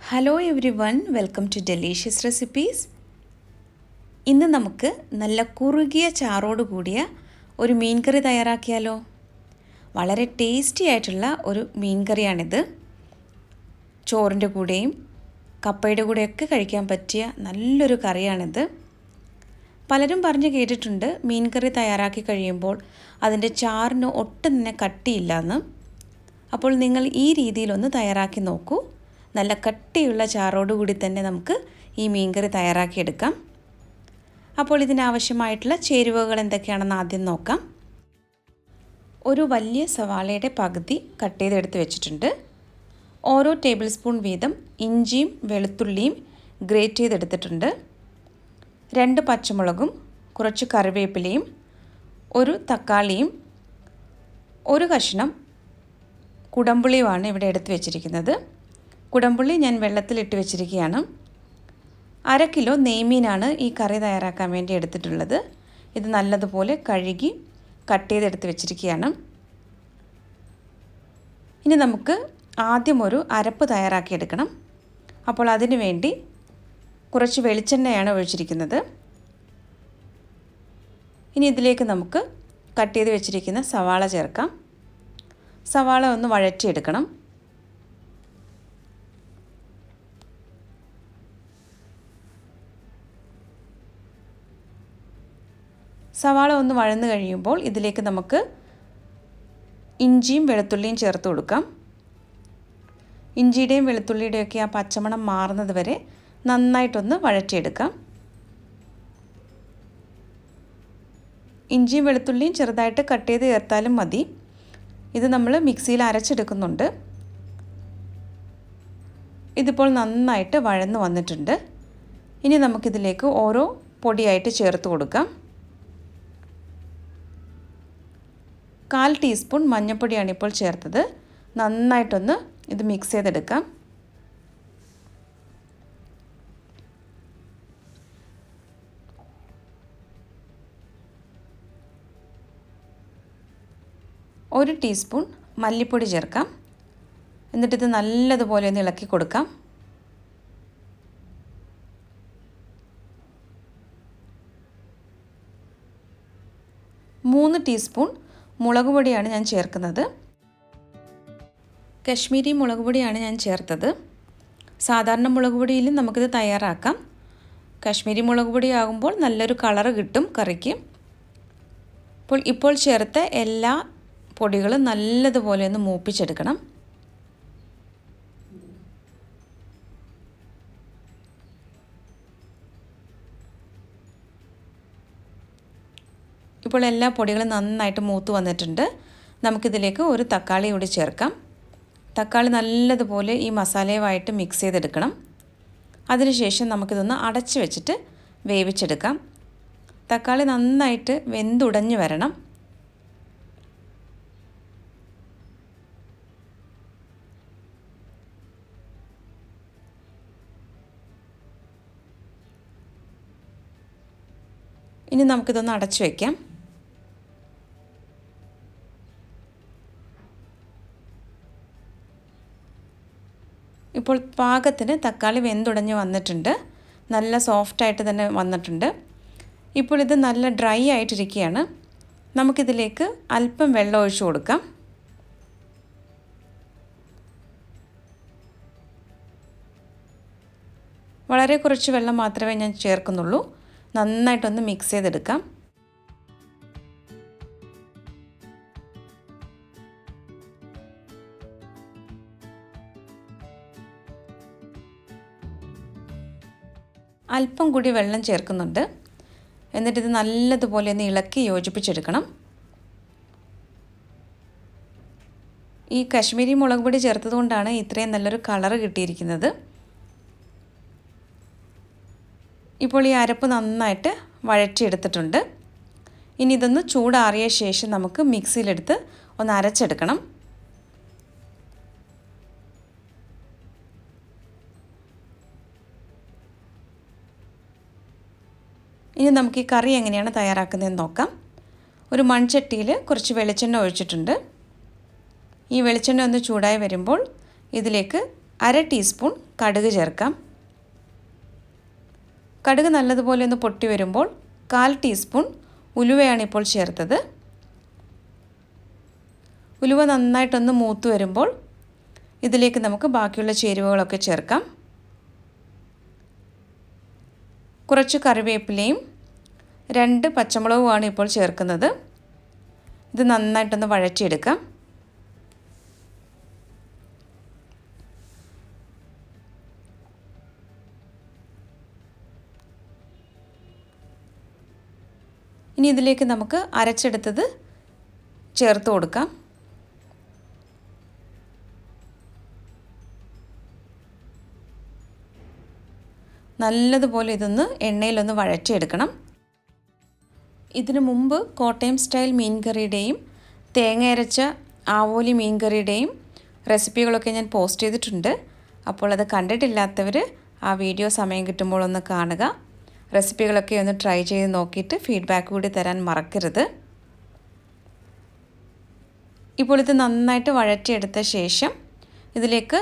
Hello everyone, welcome to delicious recipes. ഇന്ന് നമുക്ക് നല്ല കുറുകിയ ചാറോട് കൂടിയ ഒരു മീൻ കറി തയ്യാറാക്കിയാലോ. വളരെ ടേസ്റ്റി ആയിട്ടുള്ള ഒരു മീൻ കറിയാണിത്. ചോറിൻ്റെ കൂടെയും കപ്പയുടെ കൂടെയൊക്കെ കഴിക്കാൻ പറ്റിയ നല്ലൊരു കറിയാണിത്. പലരും പറഞ്ഞു കേട്ടിട്ടുണ്ട് മീൻ കറി തയ്യാറാക്കി കഴിയുമ്പോൾ അതിൻ്റെ ചാറിന് ഒട്ടും തന്നെ കട്ടിയില്ലെന്ന്. അപ്പോൾ നിങ്ങൾ ഈ രീതിയിലൊന്ന് തയ്യാറാക്കി നോക്കൂ. നല്ല കട്ടിയുള്ള ചാറോടുകൂടി തന്നെ നമുക്ക് ഈ മീൻകറി തയ്യാറാക്കിയെടുക്കാം. അപ്പോൾ ഇതിനാവശ്യമായിട്ടുള്ള ചേരുവകൾ എന്തൊക്കെയാണെന്ന് ആദ്യം നോക്കാം. ഒരു വലിയ സവാളയുടെ പകുതി കട്ട് ചെയ്തെടുത്ത് വെച്ചിട്ടുണ്ട്. ഓരോ ടേബിൾ സ്പൂൺ വീതം ഇഞ്ചിയും വെളുത്തുള്ളിയും ഗ്രേറ്റ് ചെയ്തെടുത്തിട്ടുണ്ട്. 2 പച്ചമുളകും കുറച്ച് കറിവേപ്പിലയും ഒരു തക്കാളിയും ഒരു കഷ്ണം കുടംപുളിയുമാണ് ഇവിടെ എടുത്ത് വെച്ചിരിക്കുന്നത്. കുടംപുള്ളി ഞാൻ വെള്ളത്തിലിട്ട് വെച്ചിരിക്കുകയാണ്. 1/2 കിലോ നെയ്മീനാണ് ഈ കറി തയ്യാറാക്കാൻ വേണ്ടി എടുത്തിട്ടുള്ളത്. ഇത് നല്ലതുപോലെ കഴുകി കട്ട് ചെയ്തെടുത്ത് വെച്ചിരിക്കുകയാണ്. ഇനി നമുക്ക് ആദ്യം ഒരു അരപ്പ് തയ്യാറാക്കിയെടുക്കണം. അപ്പോൾ അതിനു വേണ്ടി കുറച്ച് വെളിച്ചെണ്ണയാണ് ഒഴിച്ചിരിക്കുന്നത്. ഇനി ഇതിലേക്ക് നമുക്ക് കട്ട് ചെയ്ത് വെച്ചിരിക്കുന്ന സവാള ചേർക്കാം. സവാള ഒന്ന് വഴറ്റിയെടുക്കണം. സവാള ഒന്ന് വഴന്നു കഴിയുമ്പോൾ ഇതിലേക്ക് നമുക്ക് ഇഞ്ചിയും വെളുത്തുള്ളിയും ചേർത്ത് കൊടുക്കാം. ഇഞ്ചിയുടെയും വെളുത്തുള്ളിയുടെയൊക്കെ ആ പച്ചമണം മാറുന്നത് വരെ നന്നായിട്ടൊന്ന് വഴറ്റിയെടുക്കാം. ഇഞ്ചിയും വെളുത്തുള്ളിയും ചെറുതായിട്ട് കട്ട് ചെയ്ത് ചേർത്താലും മതി. ഇത് നമ്മൾ മിക്സിയിൽ അരച്ചെടുക്കുന്നുണ്ട്. ഇതിപ്പോൾ നന്നായിട്ട് വഴന്നു വന്നിട്ടുണ്ട്. ഇനി നമുക്കിതിലേക്ക് ഓരോ പൊടിയായിട്ട് ചേർത്ത് കൊടുക്കാം. 1/4 ടീസ്പൂൺ മഞ്ഞൾപ്പൊടിയാണ് ഇപ്പോൾ ചേർത്തത്. നന്നായിട്ടൊന്ന് ഇത് മിക്സ് ചെയ്തെടുക്കാം. ഒരു ടീസ്പൂൺ മല്ലിപ്പൊടി ചേർക്കാം. എന്നിട്ടിത് നല്ലതുപോലെ ഒന്ന് ഇളക്കി കൊടുക്കാം. 3 ടീസ്പൂൺ മുളക് പൊടിയാണ് ഞാൻ ചേർക്കുന്നത്. കശ്മീരി മുളക് പൊടിയാണ് ഞാൻ ചേർത്തത്. സാധാരണ മുളക് പൊടിയിലും നമുക്കിത് തയ്യാറാക്കാം. കശ്മീരി മുളക് പൊടി ആകുമ്പോൾ നല്ലൊരു കളറ് കിട്ടും കറിക്ക്. ഇപ്പോൾ ചേർത്ത എല്ലാ പൊടികളും നല്ലതുപോലെ ഒന്ന് മൂപ്പിച്ചെടുക്കണം. ഇപ്പോൾ എല്ലാ പൊടികളും നന്നായിട്ട് മൂത്ത് വന്നിട്ടുണ്ട്. നമുക്കിതിലേക്ക് ഒരു തക്കാളി കൂടി ചേർക്കാം. തക്കാളി നല്ലതുപോലെ ഈ മസാലയുമായിട്ട് മിക്സ് ചെയ്തെടുക്കണം. അതിനുശേഷം നമുക്കിതൊന്ന് അടച്ച് വെച്ചിട്ട് വേവിച്ചെടുക്കാം. തക്കാളി നന്നായിട്ട് വെന്തുടഞ്ഞ് വരണം. ഇനി നമുക്കിതൊന്ന് അടച്ചു വയ്ക്കാം. ഇപ്പോൾ പാകത്തിന് തക്കാളി വെന്തുടഞ്ഞ് വന്നിട്ടുണ്ട്. നല്ല സോഫ്റ്റായിട്ട് തന്നെ വന്നിട്ടുണ്ട്. ഇപ്പോൾ ഇത് നല്ല ഡ്രൈ ആയിട്ടിരിക്കുകയാണ്. നമുക്കിതിലേക്ക് അല്പം വെള്ളം ഒഴിച്ചു കൊടുക്കാം. വളരെ കുറച്ച് വെള്ളം മാത്രമേ ഞാൻ ചേർക്കുന്നുള്ളൂ. നന്നായിട്ടൊന്ന് മിക്സ് ചെയ്തെടുക്കാം. അല്പം കൂടി വെള്ളം ചേർക്കുന്നുണ്ട്. എന്നിട്ടിത് നല്ലതുപോലെ ഒന്ന് ഇളക്കി യോജിപ്പിച്ചെടുക്കണം. ഈ കശ്മീരി മുളക് പൊടി ചേർത്തതുകൊണ്ടാണ് ഇത്രയും നല്ലൊരു കളറ് കിട്ടിയിരിക്കുന്നത്. ഇപ്പോൾ ഈ അരപ്പ് നന്നായിട്ട് വഴറ്റിയെടുത്തിട്ടുണ്ട്. ഇനി ഇതൊന്ന് ചൂടാറിയ ശേഷം നമുക്ക് മിക്സിയിലെടുത്ത് ഒന്ന് അരച്ചെടുക്കണം. ഇനി നമുക്ക് ഈ കറി എങ്ങനെയാണ് തയ്യാറാക്കുന്നതെന്ന് നോക്കാം. ഒരു മൺചട്ടിയിൽ കുറച്ച് വെളിച്ചെണ്ണ ഒഴിച്ചിട്ടുണ്ട്. ഈ വെളിച്ചെണ്ണ ഒന്ന് ചൂടായി വരുമ്പോൾ ഇതിലേക്ക് 1/2 ടീസ്പൂൺ കടുക് ചേർക്കാം. കടുക് നല്ലതുപോലെ ഒന്ന് പൊട്ടി വരുമ്പോൾ 1/4 ടീസ്പൂൺ ഉലുവയാണ് ഇപ്പോൾ ചേർത്തത്. ഉലുവ നന്നായിട്ടൊന്ന് മൂത്ത് വരുമ്പോൾ ഇതിലേക്ക് നമുക്ക് ബാക്കിയുള്ള ചേരുവകളൊക്കെ ചേർക്കാം. കുറച്ച് കറിവേപ്പിലയും 2 പച്ചമുളകുമാണ് ഇപ്പോൾ ചേർക്കുന്നത്. ഇത് നന്നായിട്ടൊന്ന് വഴറ്റിയെടുക്കാം. ഇനി ഇതിലേക്ക് നമുക്ക് അരച്ചെടുത്തത് ചേർത്ത് കൊടുക്കാം. നല്ലതുപോലെ ഇതൊന്ന് എണ്ണയിലൊന്ന് വഴറ്റിയെടുക്കണം. ഇതിനു മുമ്പ് കോട്ടയം സ്റ്റൈൽ മീൻ കറിയുടെയും തേങ്ങ അരച്ച ആവോലി മീൻ കറിയുടെയും റെസിപ്പികളൊക്കെ ഞാൻ പോസ്റ്റ് ചെയ്തിട്ടുണ്ട്. അപ്പോൾ അത് കണ്ടിട്ടില്ലാത്തവർ ആ വീഡിയോ സമയം കിട്ടുമ്പോൾ ഒന്ന് കാണുക. റെസിപ്പികളൊക്കെ ഒന്ന് ട്രൈ ചെയ്ത് നോക്കിയിട്ട് ഫീഡ്ബാക്ക് കൂടി തരാൻ മറക്കരുത്. ഇപ്പോൾ ഇത് നന്നായിട്ട് വഴറ്റിയെടുത്ത ശേഷം ഇതിലേക്ക്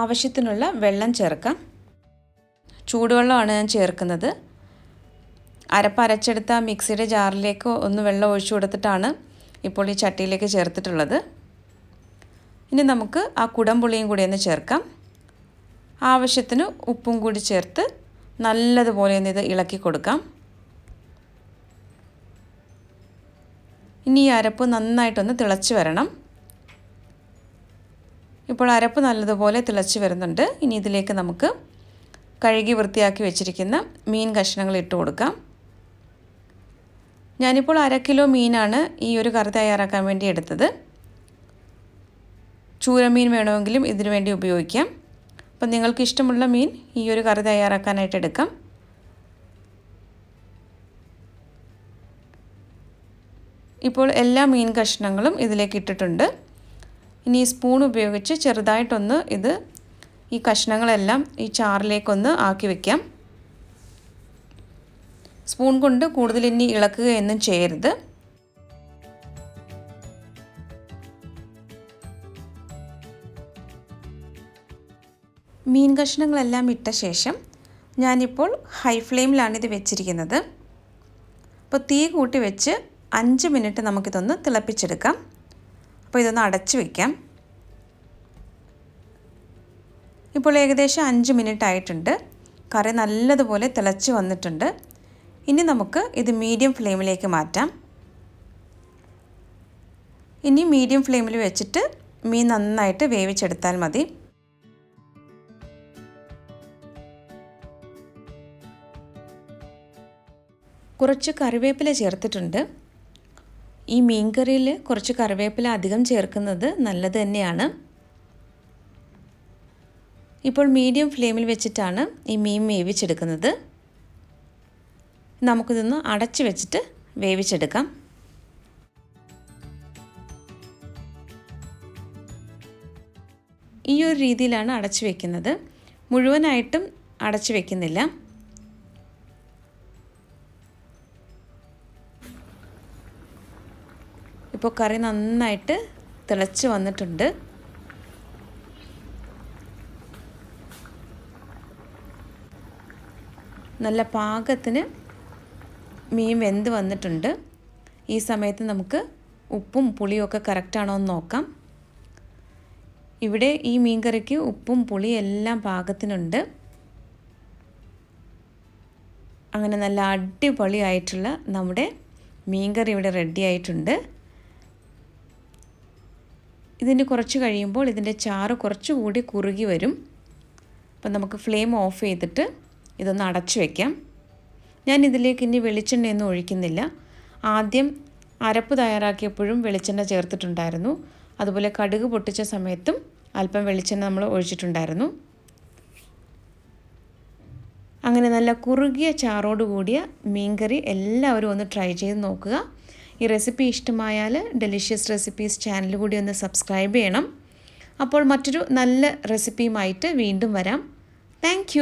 ആവശ്യത്തിനുള്ള വെള്ളം ചേർക്കാം. ചൂടുവെള്ളമാണ് ഞാൻ ചേർക്കുന്നത്. അരച്ചെടുത്ത മിക്സിയുടെ ജാറിലേക്ക് ഒന്ന് വെള്ളം ഒഴിച്ചു കൊടുത്തിട്ടാണ് ഇപ്പോൾ ഈ ചട്ടിയിലേക്ക് ചേർത്തിട്ടുള്ളത്. ഇനി നമുക്ക് ആ കുടംപുളിയും കൂടി ഒന്ന് ചേർക്കാം. ആവശ്യത്തിന് ഉപ്പും കൂടി ചേർത്ത് നല്ലതുപോലെ ഒന്ന് ഇത് ഇളക്കി കൊടുക്കാം. ഇനി ഈ അരപ്പ് നന്നായിട്ടൊന്ന് തിളച്ച് വരണം. ഇപ്പോൾ അരപ്പ് നല്ലതുപോലെ തിളച്ച് വരുന്നുണ്ട്. ഇനി ഇതിലേക്ക് നമുക്ക് കഴുകി വൃത്തിയാക്കി വെച്ചിരിക്കുന്ന മീൻ കഷ്ണങ്ങൾ ഇട്ട് കൊടുക്കാം. ഞാനിപ്പോൾ 1/2 കിലോ മീനാണ് ഈ ഒരു കറി തയ്യാറാക്കാൻ വേണ്ടി എടുത്തത്. ചൂരമീൻ വേണമെങ്കിലും ഇതിനു വേണ്ടി ഉപയോഗിക്കാം. അപ്പം നിങ്ങൾക്ക് ഇഷ്ടമുള്ള മീൻ ഈ ഒരു കറി തയ്യാറാക്കാനായിട്ട് എടുക്കാം. ഇപ്പോൾ എല്ലാ മീൻ കഷ്ണങ്ങളും ഇതിലേക്ക് ഇട്ടിട്ടുണ്ട്. ഇനി ഈ സ്പൂൺ ഉപയോഗിച്ച് ചെറുതായിട്ടൊന്ന് ഈ കഷ്ണങ്ങളെല്ലാം ഈ ചാറിലേക്കൊന്ന് ആക്കി വയ്ക്കാം. സ്പൂൺ കൊണ്ട് കൂടുതൽ ഇനി ഇളക്കുകയൊന്നും ചെയ്യരുത്. മീൻ കഷ്ണങ്ങളെല്ലാം ഇട്ട ശേഷം ഞാനിപ്പോൾ ഹൈ ഫ്ലെയിമിലാണ് ഇത് വെച്ചിരിക്കുന്നത്. അപ്പോൾ തീ കൂട്ടി വെച്ച് 5 മിനിറ്റ് നമുക്കിതൊന്ന് തിളപ്പിച്ചെടുക്കാം. അപ്പോൾ ഇതൊന്ന് അടച്ചു വയ്ക്കാം. ഇപ്പോൾ ഏകദേശം 5 മിനിറ്റ് ആയിട്ടുണ്ട്. കറി നല്ലതുപോലെ തിളച്ച് വന്നിട്ടുണ്ട്. ഇനി നമുക്ക് ഇത് മീഡിയം ഫ്ലെയിമിലേക്ക് മാറ്റാം. ഇനി മീഡിയം ഫ്ലെയിമിൽ വെച്ചിട്ട് മീൻ നന്നായിട്ട് വേവിച്ചെടുത്താൽ മതി. കുറച്ച് കറിവേപ്പില ചേർത്തിട്ടുണ്ട്. ഈ മീൻ കറിയിൽ കുറച്ച് കറിവേപ്പില അധികം ചേർക്കുന്നത് നല്ലത് തന്നെയാണ്. ഇപ്പോൾ മീഡിയം ഫ്ലെയിമിൽ വെച്ചിട്ടാണ് ഈ മീൻ വേവിച്ചെടുക്കുന്നത്. നമുക്കിതൊന്ന് അടച്ച് വെച്ചിട്ട് വേവിച്ചെടുക്കാം. ഈ ഒരു രീതിയിലാണ് അടച്ച് വയ്ക്കുന്നത്. മുഴുവനായിട്ടും അടച്ച് വയ്ക്കുന്നില്ല. ഇപ്പോൾ കറി നന്നായിട്ട് തിളച്ച് വന്നിട്ടുണ്ട്. നല്ല പാകത്തിന് മീൻ വെന്ത് വന്നിട്ടുണ്ട്. ഈ സമയത്ത് നമുക്ക് ഉപ്പും പുളിയും ഒക്കെ കറക്റ്റാണോ എന്ന് നോക്കാം. ഇവിടെ ഈ മീൻ കറിക്ക് ഉപ്പും പുളിയും എല്ലാം പാകത്തിനുണ്ട്. അങ്ങനെ നല്ല അടിപൊളിയായിട്ടുള്ള നമ്മുടെ മീൻ കറി ഇവിടെ റെഡി ആയിട്ടുണ്ട്. ഇതിന് കുറച്ച് കഴിയുമ്പോൾ ഇതിൻ്റെ ചാറ് കുറച്ചുകൂടി കുറുകി വരും. അപ്പം നമുക്ക് ഫ്ലെയിം ഓഫ് ചെയ്തിട്ട് ഇതൊന്ന് അടച്ചു വയ്ക്കാം. ഞാൻ ഇതിലേക്ക് ഇനി വെളിച്ചെണ്ണയൊന്നും ഒഴിക്കുന്നില്ല. ആദ്യം അരപ്പ് തയ്യാറാക്കിയപ്പോഴും വെളിച്ചെണ്ണ ചേർത്തിട്ടുണ്ടായിരുന്നു. അതുപോലെ കടുക് പൊട്ടിച്ച സമയത്തും അല്പം വെളിച്ചെണ്ണ നമ്മൾ ഒഴിച്ചിട്ടുണ്ടായിരുന്നു. അങ്ങനെ നല്ല കുറുകിയ ചാറോട് കൂടിയ മീൻകറി എല്ലാവരും ഒന്ന് ട്രൈ ചെയ്ത് നോക്കുക. ഈ റെസിപ്പി ഇഷ്ടമായാൽ ഡെലിഷ്യസ് റെസിപ്പീസ് ചാനൽ കൂടി ഒന്ന് സബ്സ്ക്രൈബ് ചെയ്യണം. അപ്പോൾ മറ്റൊരു നല്ല റെസിപ്പിയുമായിട്ട് വീണ്ടും വരാം. താങ്ക്